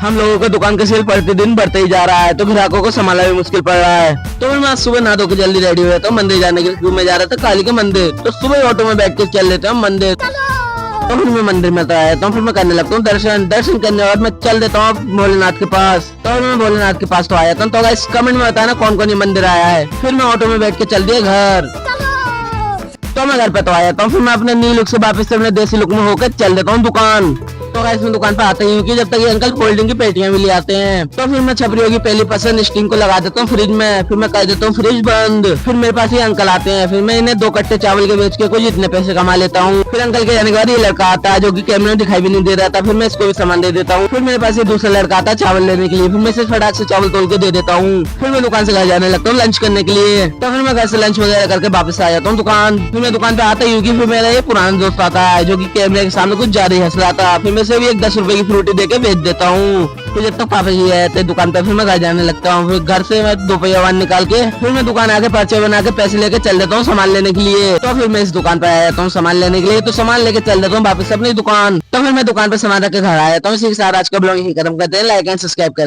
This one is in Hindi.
हम लोगों का दुकान का सेल प्रतिदिन बढ़ते ही जा रहा है, तो ग्राहकों को संभालना भी मुश्किल पड़ रहा है। तो फिर मैं आज सुबह नहा धो के जल्दी रेडी हुआ, तो मंदिर जाने के लिए मैं जा रहा था काली के मंदिर। तो सुबह ऑटो में बैठ के चल लेते हैं मंदिर। तो फिर मैं मंदिर में आया तो फिर मैं करने लगता हूँ दर्शन करने के बाद मैं चल देता हूँ भोलेनाथ के पास। तो मैं भोलेनाथ के पास तो आया था। तो गाइस कमेंट में बताना कौन कौन ये मंदिर आया है। फिर मैं ऑटो में बैठ के चल दिया घर। तो मैं घर पे तो आया था। फिर मैं अपने न्यू लुक से वापस से अपने देसी लुक में होकर चल देता हूँ दुकान। तो गाइस मैं दुकान पे आते ही कि जब तक ये अंकल कोल्ड ड्रिंक की पेटियां भी ले आते हैं। तो फिर मैं छपरियों की पहली पसंद स्टीम को लगा देता हूँ फ्रिज में। फिर मैं कर देता हूँ फ्रिज बंद। फिर मेरे पास ये अंकल आते हैं। फिर मैं इन्हें 2 कट्टे चावल के बेच के कुछ इतने पैसे कमा लेता हूँ। फिर अंकल के जाने के बाद ये लड़का आता है जो कि कैमरे में दिखाई भी नहीं दे रहा था। फिर मैं इसको भी सामान दे देता हूँ। फिर मेरे पास ये दूसरा लड़का आता है चावल लेने के लिए। फिर मैं इसे फटाक से चावल तोल के दे देता हूँ। फिर मैं दुकान से घर जाने लगता हूँ लंच करने के लिए। तो फिर मैं घर से लंच वगैरह करके वापस आ जाता हूँ दुकान। फिर मैं दुकान पे आता ही फिर मेरा ये पुराना दोस्त आता है जो कि कैमरे के सामने कुछ ज्यादा हंस रहा था। फिर मैं से भी एक 10 रुपए की फ्रूटी देके बेच देता हूँ। फिर जब तक पापा जी आए थे दुकान पे, फिर मैं घर जाने लगता हूँ। फिर घर से मैं 2 पहिया वाहन निकाल के फिर मैं दुकान आके पर्चे बना के पैसे लेके चल देता हूँ सामान लेने के लिए। तो फिर मैं इस दुकान पे आ जाता हूँ सामान लेने के लिए। तो सामान लेके चल देता हूँ वापस अपनी दुकान। तो फिर मैं दुकान पे सामान रख के घर आ जाता हूँ। इसी के साथ आज का ब्लॉग यही खत्म करते हैं। लाइक एंड सब्सक्राइब करें।